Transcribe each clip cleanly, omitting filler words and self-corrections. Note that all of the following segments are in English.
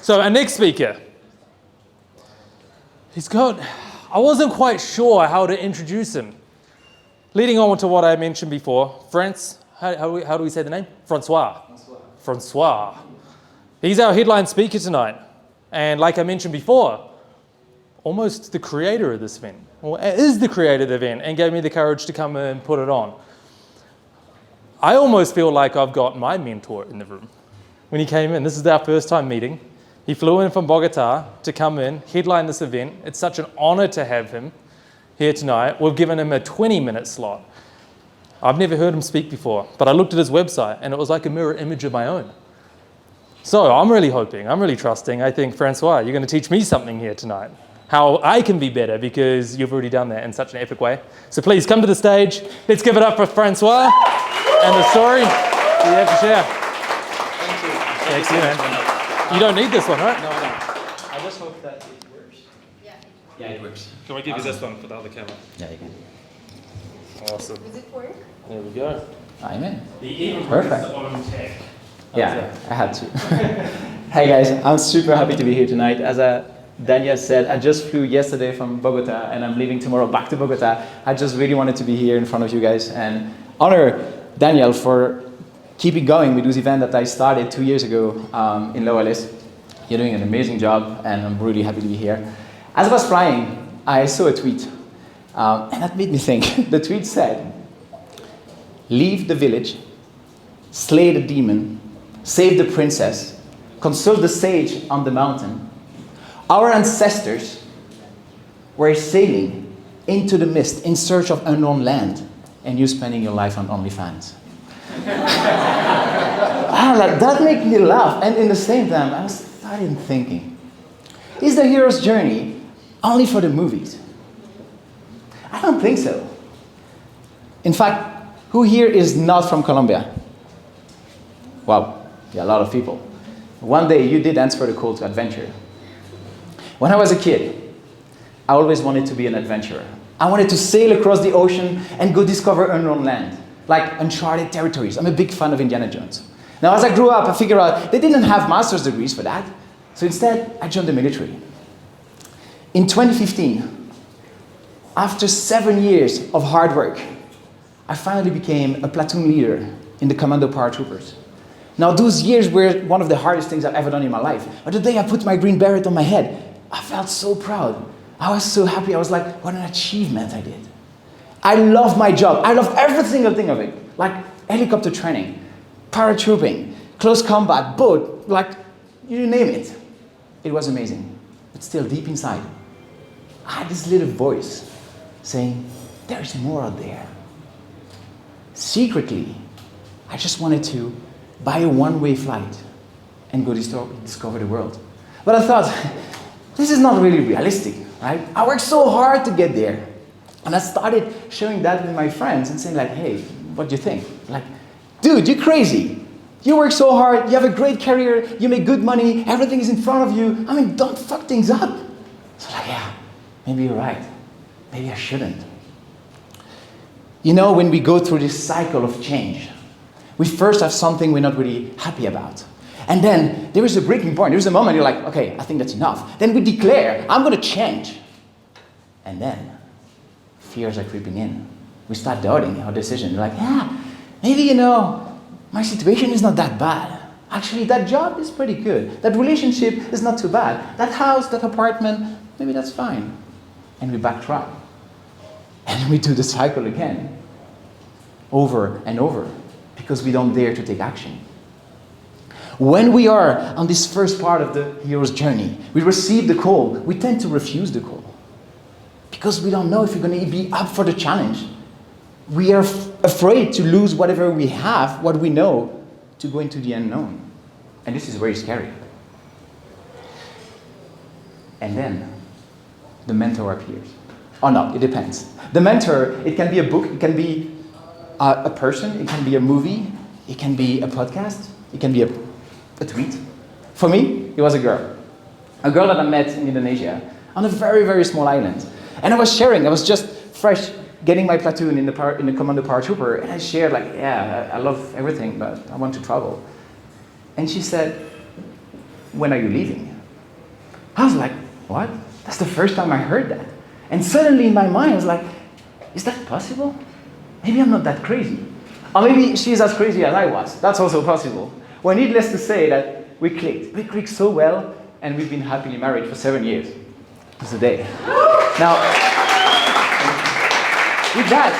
So our next speaker, I wasn't quite sure how to introduce him. Leading on to what I mentioned before, how do we say the name? Francois. He's our headline speaker tonight. And like I mentioned before, almost the creator of this event, or is the creator of the event, and gave me the courage to come and put it on. I almost feel like I've got my mentor in the room. When he came in, this is our first time meeting. He flew in from Bogota to come in, headline this event. It's such an honor to have him here tonight. We've given him a 20-minute slot. I've never heard him speak before, but I looked at his website and it was like a mirror image of my own. So I'm really hoping, I'm really trusting. I think, Francois, you're going to teach me something here tonight, how I can be better, because you've already done that in such an epic way. So please come to the stage. Let's give it up for Francois and the story you have to share. Thank you. Thanks, man. You don't need this one, right? No, I don't. I just hope that it works. Yeah, it works. Can we give you this one for the other camera? Yeah, you can. Awesome. Is it work? There we go. Amen. The Perfect. on tech. Yeah, I had to. Hey guys, I'm super happy to be here tonight. As Daniel said, I just flew yesterday from Bogota and I'm leaving tomorrow back to Bogota. I just really wanted to be here in front of you guys and honor Daniel for keeping going with this event that I started 2 years ago in Neuville. You're doing an amazing job and I'm really happy to be here. As I was flying, I saw a tweet and that made me think. The tweet said, "Leave the village, slay the demon, save the princess, consult the sage on the mountain. Our ancestors were sailing into the mist in search of unknown land, and you spending your life on OnlyFans." That made me laugh, and in the same time, I started thinking, is the hero's journey only for the movies? I don't think so. In fact, who here is not from Colombia? Wow. Yeah, a lot of people. One day you did answer the call to adventure. When I was a kid, I always wanted to be an adventurer. I wanted to sail across the ocean and go discover unknown land, like uncharted territories. I'm a big fan of Indiana Jones. Now, as I grew up, I figured out they didn't have master's degrees for that. So instead, I joined the military. In 2015, after 7 years of hard work, I finally became a platoon leader in the Commando Paratroopers. Now, those years were one of the hardest things I've ever done in my life. But the day I put my green beret on my head, I felt so proud. I was so happy. I was like, what an achievement I did. I love my job. I love every single thing of it. Like helicopter training, paratrooping, close combat, boat, like you name it. It was amazing. But still, deep inside, I had this little voice saying, there's more out there. Secretly, I just wanted to buy a one-way flight and go discover the world. But I thought, this is not really realistic, right? I worked so hard to get there. And I started sharing that with my friends and saying like, hey, what do you think? Like, dude, you're crazy. You work so hard, you have a great career, you make good money, everything is in front of you. I mean, don't fuck things up. So like, yeah, maybe you're right. Maybe I shouldn't. You know, when we go through this cycle of change, we first have something we're not really happy about. And then there is a breaking point. There's a moment you're like, okay, I think that's enough. Then we declare, I'm going to change. And then fears are creeping in. We start doubting our decision. We're like, yeah, maybe, you know, my situation is not that bad. Actually, that job is pretty good. That relationship is not too bad. That house, that apartment, maybe that's fine. And we backtrack. And we do the cycle again. Over and over. Because we don't dare to take action. When we are on this first part of the hero's journey, we receive the call, we tend to refuse the call. Because we don't know if we're going to be up for the challenge. We are afraid to lose whatever we have, what we know, to go into the unknown. And this is very scary. And then, the mentor appears. Or not, it depends. The mentor, it can be a book, it can be a person, it can be a movie, it can be a podcast, it can be a tweet. For me, it was a girl. A girl that I met in Indonesia on a very, very small island. And I was sharing, I was just fresh getting my platoon in the Commando Paratrooper, and I shared like, yeah, I love everything, but I want to travel. And she said, when are you leaving? I was like, what? That's the first time I heard that. And suddenly in my mind, I was like, is that possible? Maybe I'm not that crazy. Or maybe she's as crazy as I was. That's also possible. Well, needless to say that we clicked. We clicked so well, and we've been happily married for 7 years. To today. Now, with that,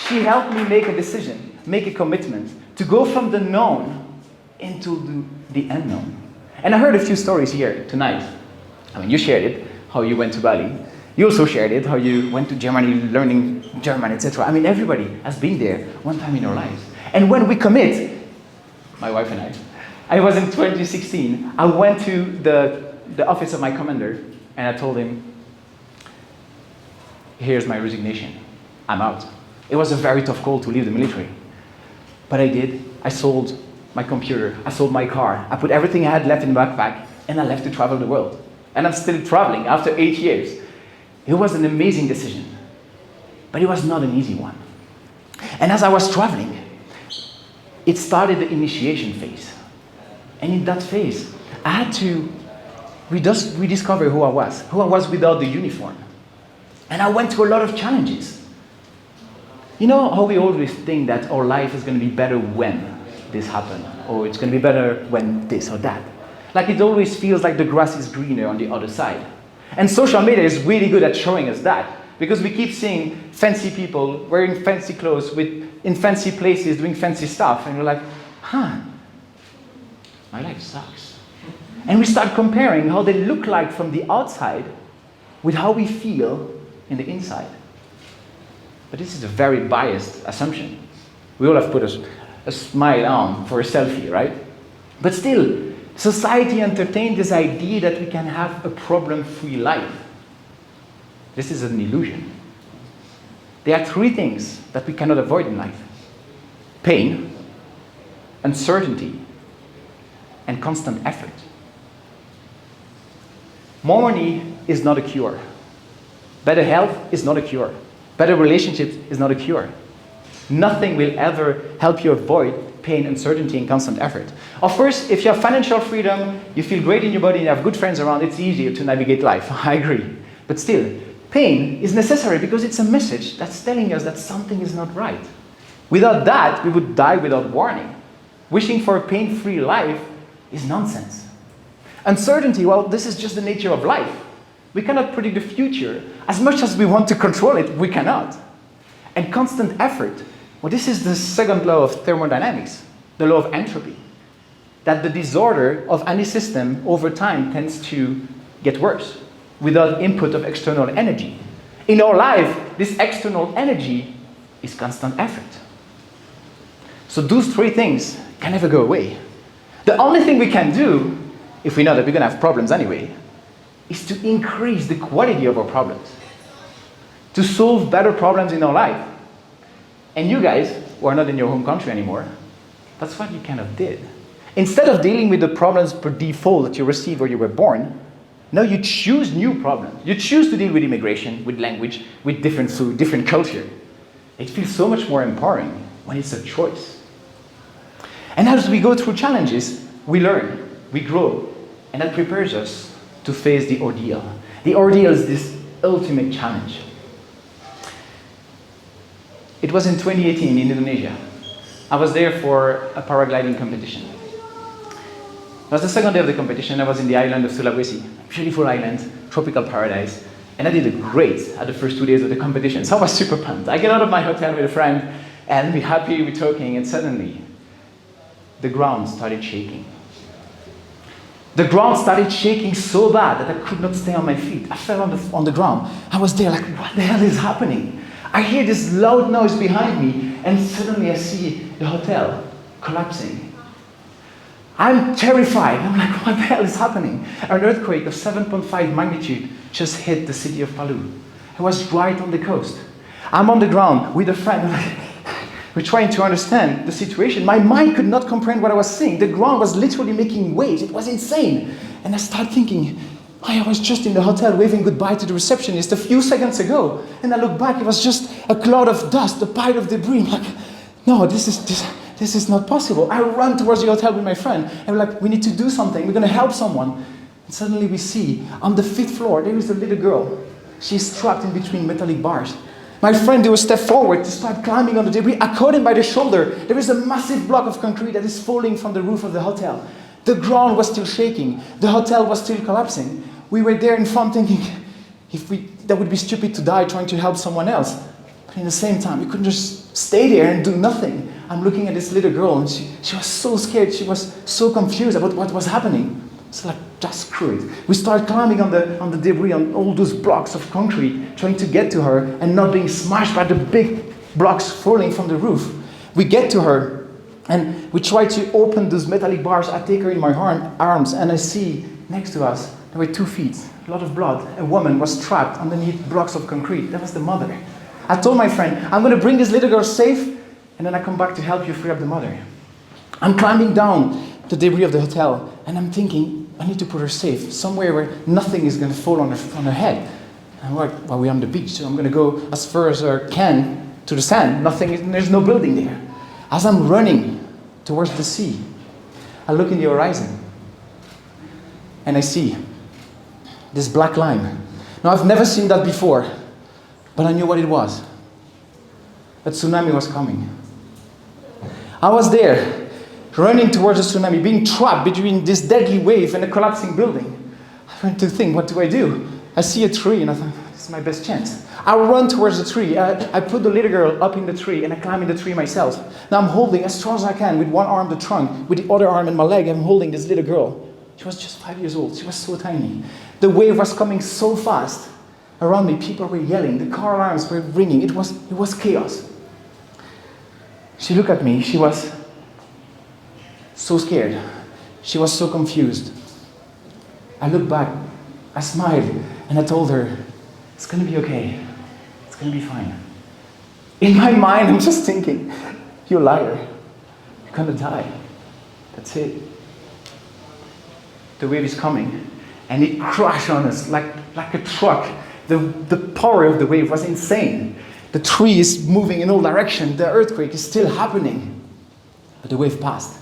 she helped me make a decision, make a commitment, to go from the known into the unknown. And I heard a few stories here tonight. I mean, you shared it, how you went to Bali. You also shared it, how you went to Germany learning German, etc. I mean, everybody has been there one time in our lives. And when we commit, my wife and I was in 2016, I went to the office of my commander, and I told him, here's my resignation. I'm out. It was a very tough call to leave the military. But I did. I sold my computer. I sold my car. I put everything I had left in the backpack, and I left to travel the world. And I'm still traveling after 8 years. It was an amazing decision. But it was not an easy one. And as I was traveling, it started the initiation phase. And in that phase, I had to rediscover who I was without the uniform. And I went through a lot of challenges. You know how we always think that our life is going to be better when this happens, or it's going to be better when this or that. Like it always feels like the grass is greener on the other side. And social media is really good at showing us that, because we keep seeing fancy people wearing fancy clothes in fancy places doing fancy stuff, and we're like, huh, my life sucks. And we start comparing how they look like from the outside with how we feel in the inside. But this is a very biased assumption. We all have put a smile on for a selfie, right? But still, society entertained this idea that we can have a problem-free life. This is an illusion. There are 3 things that we cannot avoid in life: pain, uncertainty, and constant effort. More money is not a cure. Better health is not a cure. Better relationships is not a cure. Nothing will ever help you avoid pain, uncertainty, and constant effort. Of course, if you have financial freedom, you feel great in your body, and you have good friends around, it's easier to navigate life. I agree. But still, pain is necessary because it's a message that's telling us that something is not right. Without that, we would die without warning. Wishing for a pain-free life is nonsense. Uncertainty, well, this is just the nature of life. We cannot predict the future. As much as we want to control it, we cannot. And constant effort, well, this is the second law of thermodynamics, the law of entropy, that the disorder of any system over time tends to get worse without input of external energy. In our life, this external energy is constant effort. So those 3 things can never go away. The only thing we can do, if we know that we're going to have problems anyway, is to increase the quality of our problems, to solve better problems in our life. And you guys, who are not in your home country anymore, that's what you kind of did. Instead of dealing with the problems per default that you received where you were born, now you choose new problems. You choose to deal with immigration, with language, with different food, different culture. It feels so much more empowering when it's a choice. And as we go through challenges, we learn, we grow, and that prepares us to face the ordeal. The ordeal is this ultimate challenge. It was in 2018 in Indonesia. I was there for a paragliding competition. It was the second day of the competition. I was in the island of Sulawesi, beautiful island, tropical paradise, and I did great at the first 2 days of the competition. So I was super pumped. I get out of my hotel with a friend, and we're happy, we're talking, and suddenly the ground started shaking. The ground started shaking so bad that I could not stay on my feet. I fell on the ground. I was there like, what the hell is happening? I hear this loud noise behind me, and suddenly I see the hotel collapsing. I'm terrified. I'm like, what the hell is happening? An earthquake of 7.5 magnitude just hit the city of Palu. It was right on the coast. I'm on the ground with a friend. We're trying to understand the situation. My mind could not comprehend what I was seeing. The ground was literally making waves. It was insane. And I started thinking, I was just in the hotel waving goodbye to the receptionist a few seconds ago. And I look back, it was just a cloud of dust, a pile of debris. I'm like, no, this this is not possible. I run towards the hotel with my friend, and we're like, we need to do something. We're going to help someone. And suddenly we see, on the 5th floor, there is a little girl. She's trapped in between metallic bars. My friend did a step forward to start climbing on the debris. I caught him by the shoulder. There is a massive block of concrete that is falling from the roof of the hotel. The ground was still shaking. The hotel was still collapsing. We were there in front thinking, that would be stupid to die trying to help someone else. But in the same time, we couldn't just stay there and do nothing. I'm looking at this little girl, and she was so scared. She was so confused about what was happening. So like, just screw it. We started climbing on the debris, on all those blocks of concrete, trying to get to her and not being smashed by the big blocks falling from the roof. We get to her, and we try to open those metallic bars. I take her in my arms, and I see next to us, there were 2 feet, a lot of blood. A woman was trapped underneath blocks of concrete. That was the mother. I told my friend, I'm going to bring this little girl safe, and then I come back to help you free up the mother. I'm climbing down the debris of the hotel, and I'm thinking, I need to put her safe, somewhere where nothing is going to fall on her head. And we're like, well, we're on the beach, so I'm going to go as far as I can to the sand. There's no building there. As I'm running towards the sea, I look in the horizon, and I see this black line. Now, I've never seen that before, but I knew what it was. A tsunami was coming. I was there, running towards the tsunami, being trapped between this deadly wave and a collapsing building. I went to think, what do I do? I see a tree, and I thought, this is my best chance. I run towards the tree. I put the little girl up in the tree, and I climb in the tree myself. Now I'm holding as strong as I can, with one arm the trunk, with the other arm and my leg, I'm holding this little girl. She was just 5 years old. She was so tiny. The wave was coming so fast. Around me, people were yelling. The car alarms were ringing. It was chaos. She looked at me. She was so scared. She was so confused. I looked back. I smiled, and I told her, it's going to be okay. It's going to be fine. In my mind, I'm just thinking, you liar. You're going to die. That's it. The wave is coming, and it crashed on us like a truck. The power of the wave was insane. The tree is moving in all directions. The earthquake is still happening. But the wave passed,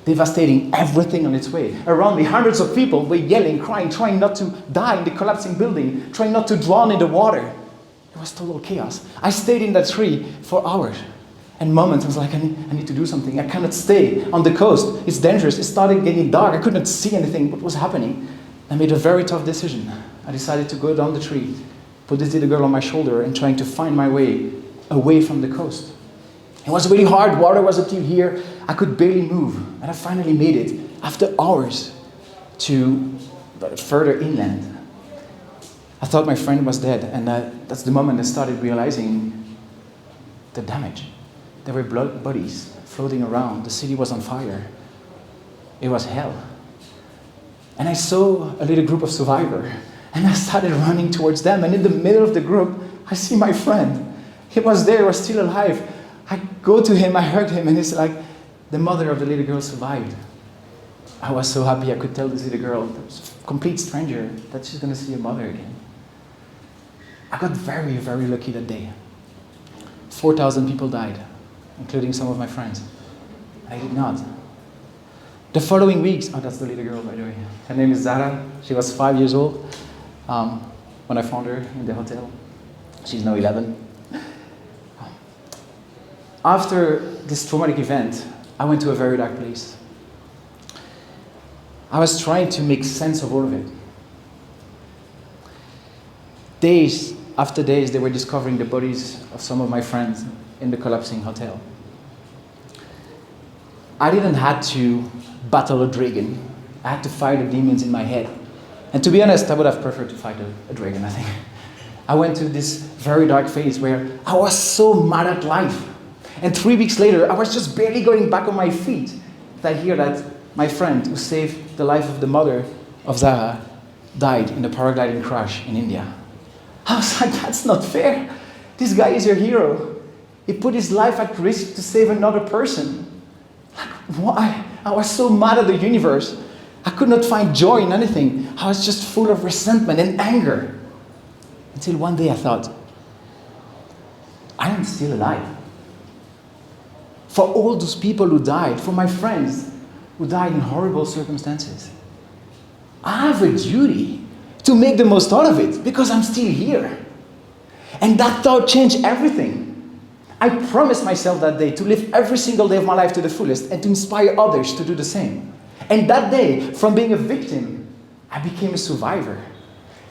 devastating everything on its way. Around me, hundreds of people were yelling, crying, trying not to die in the collapsing building, trying not to drown in the water. It was total chaos. I stayed in that tree for hours. And moments, I was like, I need to do something. I cannot stay on the coast. It's dangerous. It started getting dark. I couldn't see anything. What was happening? I made a very tough decision. I decided to go down the tree, put this little girl on my shoulder, and trying to find my way away from the coast. It was really hard. Water was up to here. I could barely move. And I finally made it, after hours, to further inland. I thought my friend was dead, and that's the moment I started realizing the damage. There were blood bodies floating around. The city was on fire. It was hell. And I saw a little group of survivors, and I started running towards them. And in the middle of the group, I see my friend. He was there, was still alive. I go to him, I hug him, and it's like the mother of the little girl survived. I was so happy I could tell this little girl, a complete stranger, that she's going to see her mother again. I got very, very lucky that day. 4,000 people died, including some of my friends. I did not. The following weeks, oh, that's the little girl, by the way. Her name is Zara. She was 5 years old when I found her in the hotel. She's now 11. After this traumatic event, I went to a very dark place. I was trying to make sense of all of it. Days after days, they were discovering the bodies of some of my friends in the collapsing hotel. I didn't have to battle a dragon. I had to fight the demons in my head. And to be honest, I would have preferred to fight a dragon, I think. I went to this very dark phase where I was so mad at life. And 3 weeks later, I was just barely going back on my feet. I hear that my friend who saved the life of the mother of Zara died in a paragliding crash in India. I was like, that's not fair. This guy is your hero. He put his life at risk to save another person. Like, why? I was so mad at the universe. I could not find joy in anything. I was just full of resentment and anger. Until one day I thought, I am still alive. for all those people who died, for my friends who died in horrible circumstances. I have a duty to make the most out of it because I'm still here. And that thought changed everything. I promised myself that day to live every single day of my life to the fullest and to inspire others to do the same. And that day, from being a victim, I became a survivor.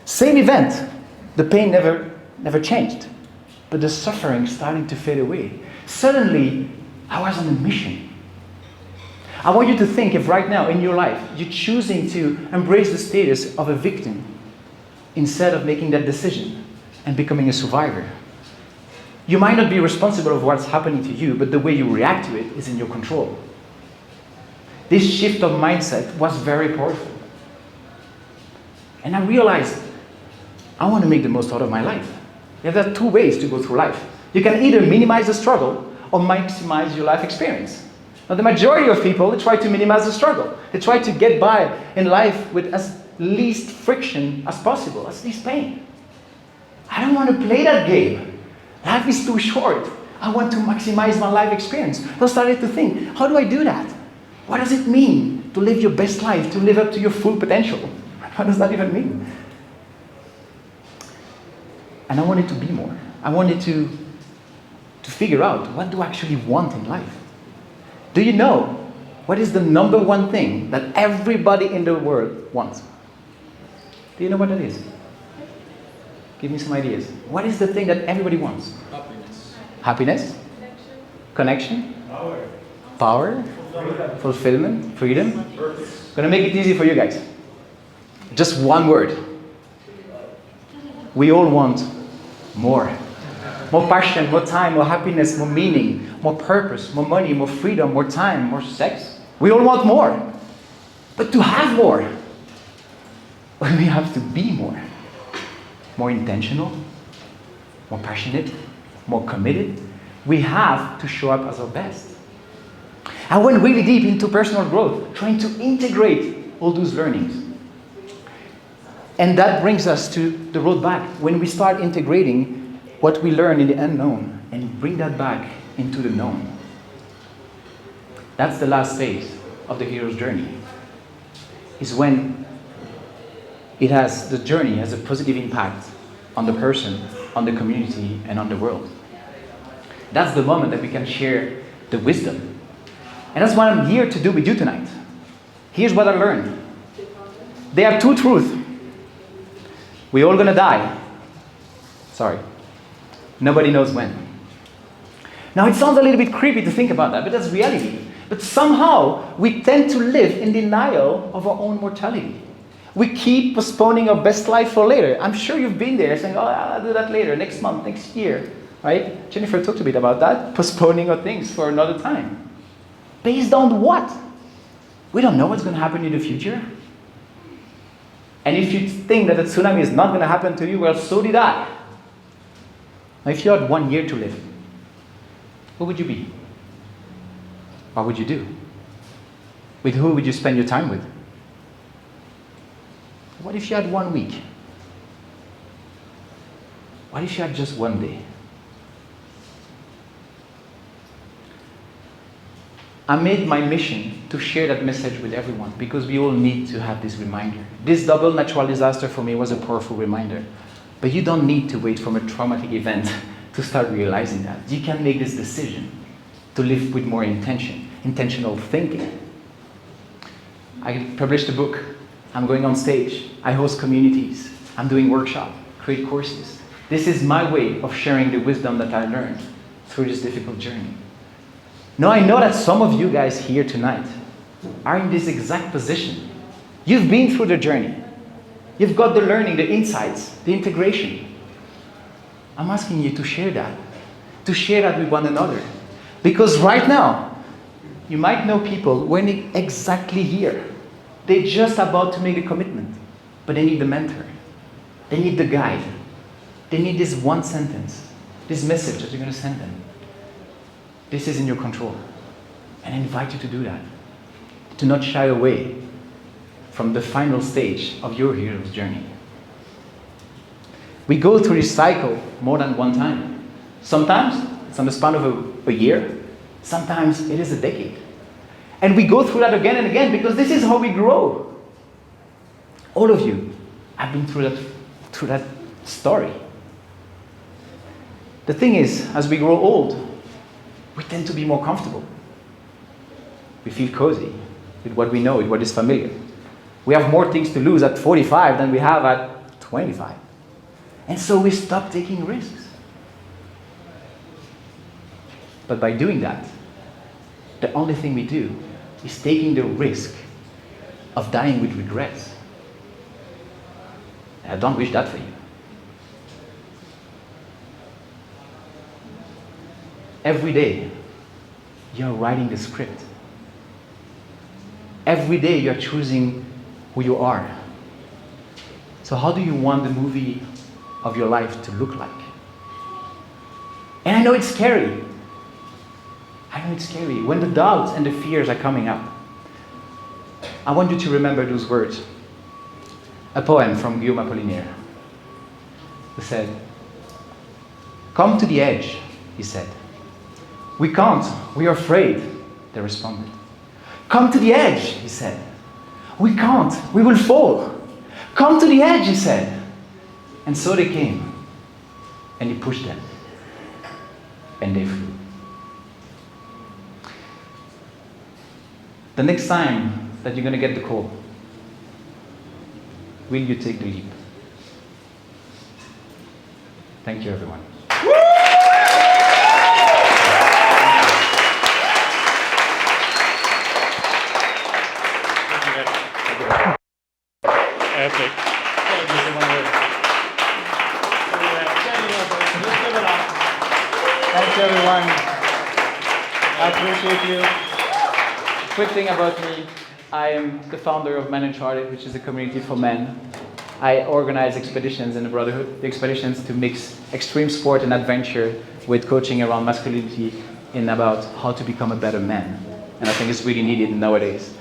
Same event, the pain never changed, but the suffering starting to fade away. Suddenly, I was on a mission. I want you to think if right now in your life you're choosing to embrace the status of a victim instead of making that decision and becoming a survivor. You might not be responsible of what's happening to you, but the way you react to it is in your control. This shift of mindset was very powerful. And I realized I want to make the most out of my life. You have two ways to go through life. You can either minimize the struggle or maximize your life experience. Now, the majority of people, they try to minimize the struggle. They try to get by in life with as least friction as possible, as least pain. I don't want to play that game. Life is too short. I want to maximize my life experience. So I started to think, how do I do that? What does it mean to live your best life, to live up to your full potential? What does that even mean? And I wanted to be more. I wanted to figure out, what do I actually want in life? Do you know what is the number one thing that everybody in the world wants? Do you know what that is? Give me some ideas. What is the thing that everybody wants? Happiness. Happiness? Connection? Power? Fulfillment? Freedom? Gonna make it easy for you guys. Just one word. We all want more. More passion, more time, more happiness, more meaning, more purpose, more money, more freedom, more time, more sex. We all want more. But to have more, we have to be more. More intentional, more passionate, more committed. We have to show up as our best. I went really deep into personal growth, trying to integrate all those learnings. And that brings us to the road back. When we start integrating what we learn in the unknown and bring that back into the known. That's the last phase of the hero's journey. Is when the journey has a positive impact on the person, on the community, and on the world. That's the moment that we can share the wisdom. And that's what I'm here to do with you tonight. Here's what I learned. There are two truths. We're all gonna die. Sorry. Nobody knows when. Now it sounds a little bit creepy to think about that, but that's reality. But somehow we tend to live in denial of our own mortality. We keep postponing our best life for later. I'm sure you've been there saying, oh, I'll do that later, next month, next year, right? Jennifer talked a bit about that, postponing our things for another time. Based on what? We don't know what's going to happen in the future. And if you think that a tsunami is not going to happen to you, well, so did I. Now, if you had 1 year to live, who would you be? What would you do? With who would you spend your time with? What if you had 1 week? What if you had just 1 day? I made my mission to share that message with everyone because we all need to have this reminder. This double natural disaster for me was a powerful reminder. But you don't need to wait for a traumatic event to start realizing that. You can make this decision to live with more intention, intentional thinking. I published a book. I'm going on stage. I host communities. I'm doing workshops, create courses. This is my way of sharing the wisdom that I learned through this difficult journey. Now I know that some of you guys here tonight are in this exact position. You've been through the journey. You've got the learning, the insights, the integration. I'm asking you to share that with one another. Because right now, you might know people who are exactly here. They're just about to make a commitment, but they need the mentor. They need the guide. They need this one sentence, this message that you're going to send them. This is in your control. And I invite you to do that. To not shy away from the final stage of your hero's journey. We go through this cycle more than one time. Sometimes it's on the span of a year. Sometimes it is a decade. And we go through that again and again because this is how we grow. All of you have been through that story. The thing is, as we grow old, we tend to be more comfortable. We feel cozy with what we know, with what is familiar. We have more things to lose at 45 than we have at 25. And so we stop taking risks. But by doing that, the only thing we do is taking the risk of dying with regrets. And I don't wish that for you. Every day, you're writing the script. Every day, you're choosing who you are. So how do you want the movie of your life to look like? And I know it's scary. I know it's scary. When the doubts and the fears are coming up, I want you to remember those words. A poem from Guillaume Apollinaire. He said, "Come to the edge," he said. "We can't, we are afraid," they responded. "Come to the edge," he said. "We can't, we will fall." "Come to the edge," he said. And so they came, and he pushed them, and they flew. The next time that you're going to get the call, will you take the leap? Thank you, everyone. Epic. Thanks, everyone. I appreciate you. Quick thing about me, I am the founder of Men Uncharted, which is a community for men. I organize expeditions in the Brotherhood, the expeditions to mix extreme sport and adventure with coaching around masculinity in about how to become a better man. And I think it's really needed nowadays.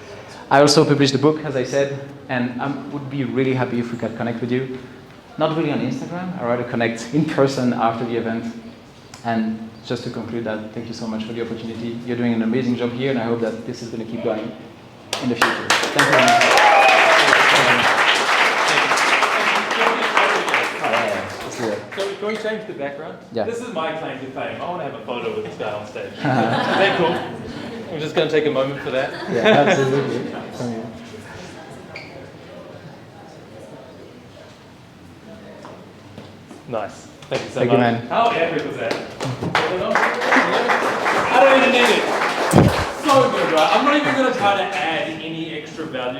I also published a book, as I said, and I would be really happy if we could connect with you. Not really on Instagram, I'd rather connect in person after the event. And just to conclude that, thank you so much for the opportunity. You're doing an amazing job here, and I hope that this is going to keep going in the future. Thank you very much. Can we change the background? Yeah. This is my claim to fame. I want to have a photo with this guy on stage. Is that cool? I'm just going to take a moment for that. Yeah, absolutely. Nice. Thank you so Thank much. you, man. How epic was that? I don't even need it. So good, right? I'm not even going to try to add any extra value.